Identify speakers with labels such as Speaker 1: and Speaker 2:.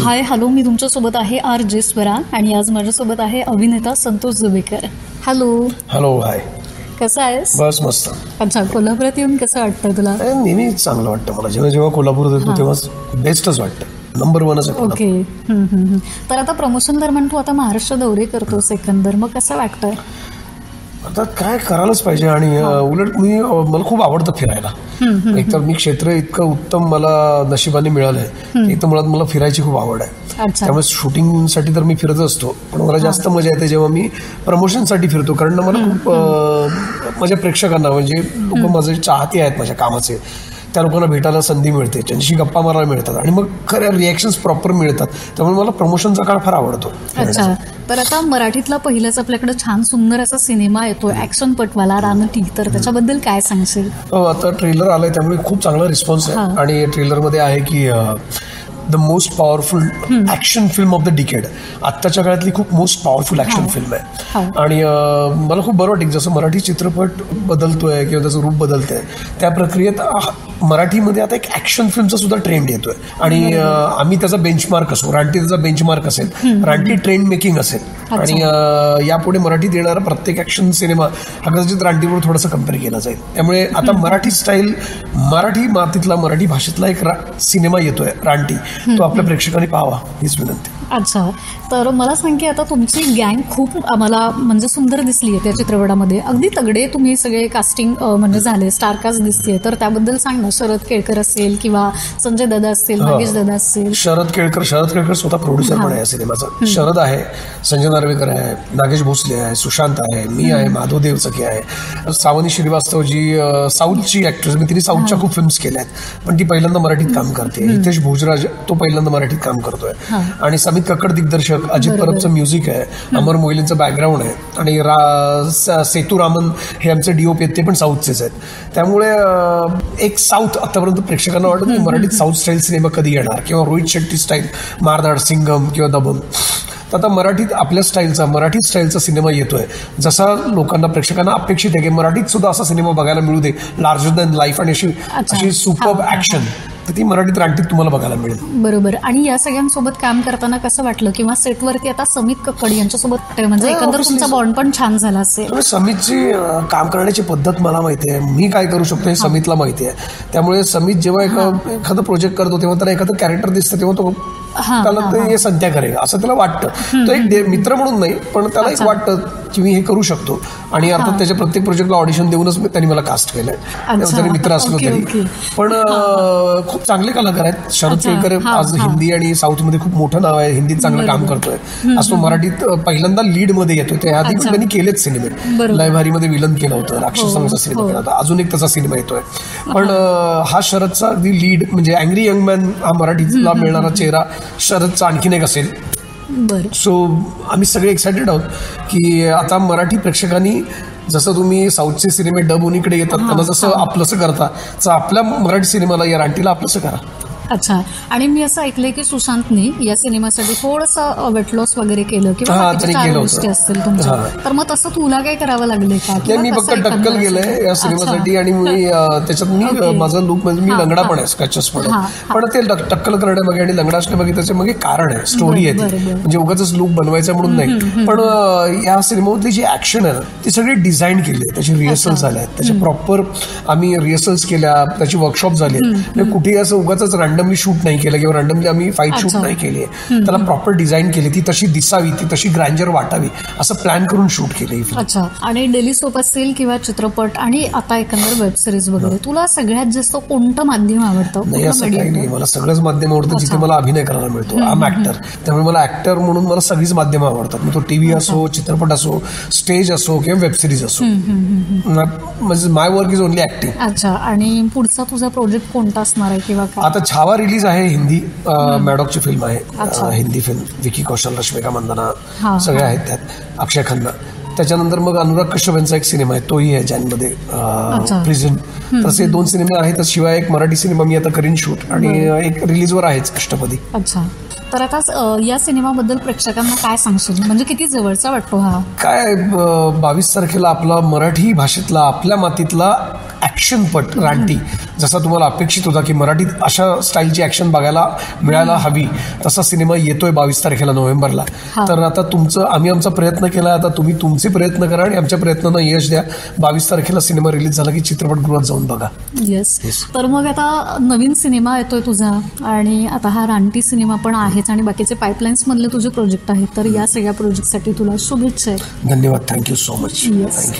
Speaker 1: Hi hello, मी तुमच्यासोबत आहे RJ Swara आणि आज माझ्यासोबत आहे अभिनेता संतोष जुबेकर. हॅलो.
Speaker 2: हॅलो. हाय.
Speaker 1: कसं आहेस?
Speaker 2: बस मस्त.
Speaker 1: अच्छा, कोल्हापुरात येऊन कसं वाटतं तुला?
Speaker 2: नेहमी चांगलं वाटतं मला. जेव्हा जेव्हा कोल्हापूरात येतो तेव्हा बेस्टच वाटतं. नंबर 1च आहे.
Speaker 1: ओके. तर आता प्रमोशन दरम्यान तू आता महाराष्ट्र दौरे करतोस एकंदर, मग कसं वाटतंय?
Speaker 2: आता काय करायलाच पाहिजे आणि उलट मला खूप आवडतं फिरायला. एकतर मी क्षेत्र इतकं उत्तम मला नशिबाने मिळालंय. एक तर मुळात मला फिरायची खूप आवड आहे. त्यामुळे शूटिंगसाठी तर मी फिरत असतो, पण मला जास्त मजा येते जेव्हा मी प्रमोशनसाठी फिरतो. कारण मला खूप माझ्या प्रेक्षकांना म्हणजे लोक माझे चाहते आहेत माझ्या कामाचे, त्या लोकांना भेटायला संधी मिळते, त्यांच्याशी गप्पा मारायला मिळतात आणि मग खऱ्या रिॲक्शन्स प्रॉपर मिळतात. त्यामुळे मला प्रमोशनचा काळ फार आवडतो.
Speaker 1: अच्छा, तर आता मराठीतला पहिलाच आपल्याकडे छान सुंदर असा सिनेमा येतो ऍक्शन पटवाला रानटी, तर त्याच्याबद्दल काय सांगशील?
Speaker 2: आता ट्रेलर आलाय त्यामुळे खूप चांगला रिस्पॉन्स आहे आणि ट्रेलरमध्ये आहे की the most powerful action film of the decade. आत्ताच्या काळातली खूप मोस्ट पॉवरफुल ॲक्शन फिल्म आहे आणि मला खूप बरं वाटेल जसं मराठी चित्रपट बदलतोय किंवा त्याचं रूप बदलतंय त्या प्रक्रियेत मराठीमध्ये आता एक ॲक्शन फिल्मचा सुद्धा ट्रेंड येतोय आणि आम्ही त्याचा बेंचमार्क असो. रानटी त्याचा बेंचमार्क असेल, रानटी ट्रेंड मेकिंग असेल आणि यापुढे मराठीत येणारा प्रत्येक ॲक्शन सिनेमा हा कदाचित रानटीवर थोडासा कम्पेअर केला जाईल. त्यामुळे आता मराठी स्टाईल, मराठी मातीतला, मराठी भाषेतला एक सिनेमा येतोय रानटी, तो आपल्या प्रेक्षकांनी पाहावा हीच विनंती.
Speaker 1: अच्छा, तर मला सांग की आता तुमची गँग खूप आम्हाला म्हणजे सुंदर दिसली आहे त्या चित्रपटामध्ये. अगदी तगडे तुम्ही सगळे कास्टिंग म्हणजे झाले, स्टारकास्ट दिसते, तर त्याबद्दल सांग ना. शरद केळकर असेल किंवा संजय दादा असतील, नागेश दादा असतील.
Speaker 2: शरद केळकर स्वतः प्रोड्युसर पण आहे या सिनेमाचा. शरद आहे, संजय नार्वेकर आहे, नागेश भोसले आहे, सुशांत आहे, मी आहे, माधव देवचके आहे, सावनी श्रीवास्तव जी साऊथची ॲक्ट्रेस. मी तिने साऊथच्या खूप फिल्म्स केल्या आहेत पण ती पहिल्यांदा मराठीत काम करते. हितेश भोजराज तो पहिल्यांदा मराठीत काम करतोय आणि समित कक्कड दिग्दर्शक, अजित परबचं म्युझिक आहे, अमर मोहिलेंचं बॅकग्राऊंड आहे आणि सेतू रामन हे आमचे DOP आहेत, ते पण साऊथचेच आहेत. त्यामुळे एक साऊथ आतापर्यंत प्रेक्षकांना वाटत की मराठीत साऊथ स्टाईल सिनेमा कधी येणार किंवा रोहित शेट्टी स्टाईल मारधाड, सिंगम किंवा दबंग. तर आता मराठीत आपल्या स्टाईलचा, मराठी स्टाईलचा सिनेमा येतोय. जसा लोकांना, प्रेक्षकांना अपेक्षित आहे की मराठीत सुद्धा असा सिनेमा बघायला मिळू दे, लार्जर दॅन लाईफ आणि अशी सुपर्ब ॲक्शन, तर ती मराठीत रानटीत तुम्हाला बघायला मिळेल.
Speaker 1: बरोबर. आणि या सगळ्यांसोबत काम करताना कसं वाटलं किंवा सेटवरती आता समित कक्कड यांच्यासोबत म्हणजे एकंदर तुमचा बॉन्ड पण छान झाला असेल?
Speaker 2: समितची काम करण्याची पद्धत मला माहिती आहे, मी काय करू शकतो हे समितला माहिती आहे. त्यामुळे समित जेव्हा एखादा प्रोजेक्ट करतो तेव्हा त्याला एखादं कॅरेक्टर दिसतं तेव्हा तो त्याला ते संत्या करेल असं त्याला वाटतं. तो एक मित्र म्हणून नाही पण त्याला एक वाटतं की मी हे करू शकतो आणि अर्थात त्याच्या प्रत्येक प्रोजेक्टला ऑडिशन देऊनच त्यांनी मला कास्ट केलंय. जरी मित्र असलो तरी पण खूप चांगले कलाकार आहेत. शरद केळकर आज हिंदी आणि साऊथमध्ये खूप मोठं नाव आहे, हिंदीत चांगलं काम करतोय. आज तो मराठीत पहिल्यांदा लीडमध्ये येतोय. त्याआधी पण त्यांनी केलेच सिनेमे. लयभारीमध्ये विलन केलं होतं, राक्षसांचा सिनेमा केला होता, अजून एक त्याचा सिनेमा येतोय. पण हा शरदचा अगदी लीड म्हणजे अँग्री यंग मॅन हा मराठीतला मिळणारा चेहरा शरदचा आणखीन एक असेल. सो आम्ही सगळे एक्सायटेड आहोत की आता मराठी प्रेक्षकांनी जसं तुम्ही साऊथचे सिनेमे डब उनीकडे येतात त्यांना जसं आपलंसं करता तसं आपल्या मराठी सिनेमाला या रानटीला आपलंसं करा.
Speaker 1: अच्छा, आणि मी असं ऐकलंय की सुशांतनी या सिनेमासाठी थोडंसं वेट लॉस वगैरे केलं किंवा गोष्टी असतील तुमच्या, तर मग तसं तुला काय करावं लागले का?
Speaker 2: मी फक्त टक्कल केलंय या सिनेमासाठी आणि मी त्याच्यात मी माझा लुक म्हणजे मी लंगडा पण आहे, स्केचेस पण आहे, पण ते टक्कल करण्यामागे आणि लंगडा असण्यामागे त्याच्या मागे कारण आहे, स्टोरी आहे ती. म्हणजे उगाच लुक बनवायचा म्हणून नाही. पण या सिनेमामधली जी ऍक्शन आहे ती सगळी डिझाईन केली आहे, त्याची रिहर्सल्स झाल्या आहेत, त्याचे प्रॉपर आम्ही रिहर्सल्स केल्या, त्याची वर्कशॉप झाली. कुठेही असं उगाच रँडमली शूट नाही केलं किंवा रँडमली आम्ही फाईट शूट नाही केली. त्याला प्रॉपर डिझाईन केली, ती तशी दिसावी, ती तशी ग्रँजर वाटावी असं प्लॅन करून शूट केली.
Speaker 1: अच्छा, आणि डेली सोप असेल किंवा चित्रपट आणि आता एकंदर वेब सिरीज वगैरे, तुला सगळ्यात जास्त कोणतं माध्यम आवडतं?
Speaker 2: नाही असं काही नाही, मला सगळंच माध्यम आवडतं जिथे मला अभिनय करायला मिळतो. आय एम ऍक्टर, त्यामुळे मला ऍक्टर म्हणून मला सगळीच माध्यमं आवडतात. मग तो टीव्ही असो, चित्रपट असो, स्टेज असो किंवा वेब सिरीज असो. म्हणजे माय वर्क इज ओनली ऍक्टिंग.
Speaker 1: अच्छा, आणि पुढचा तुझा प्रोजेक्ट कोणता असणार आहे किंवा
Speaker 2: आता छावा रिलीज आहे, हिंदी मॅडॉकची फिल्म आहे, हिंदी फिल्म. विकी कौशल, रश्मिका मंदाना सगळे आहेत त्यात, अक्षय खन्ना. त्याच्यानंतर मग अनुराग कश्यप यांचा एक सिनेमा आहे, तोही आहे जॅनमध्ये, प्रिझन. तसे 2 सिनेमे आहेत. शिवाय एक मराठी सिनेमा मी आता करीन शूट आणि एक रिलीजवर आहेच, अष्टपदी.
Speaker 1: अच्छा, तर आता या सिनेमाबद्दल प्रेक्षकांना काय सांगशील? म्हणजे किती जवळचा वाटतो हा?
Speaker 2: काय 22 तारखेला आपला मराठी भाषेतला, आपल्या मातीतला ॲक्शनपट रानटी, जसा तुम्हाला अपेक्षित होता की मराठीत अशा स्टाईलची ॲक्शन बघायला मिळायला हवी, तसा सिनेमा येतोय 22 तारखेला नोव्हेंबरला. तर आता आम्ही आमचा प्रयत्न केला, आता तुम्ही तुमचे प्रयत्न करा आणि आमच्या प्रयत्नांना यश द्या. 22 तारखेला सिनेमा रिलीज झाला की चित्रपटगृहात जाऊन बघा.
Speaker 1: येस. तर मग आता नवीन सिनेमा येतोय तुझा आणि आता हा रानटी सिनेमा पण आहेच आणि बाकीचे पाईपलाईन्स मधले तुझे प्रोजेक्ट आहेत, तर या सगळ्या प्रोजेक्टसाठी तुला शुभेच्छा आहेत.
Speaker 2: धन्यवाद. Thank you so much.
Speaker 1: येस.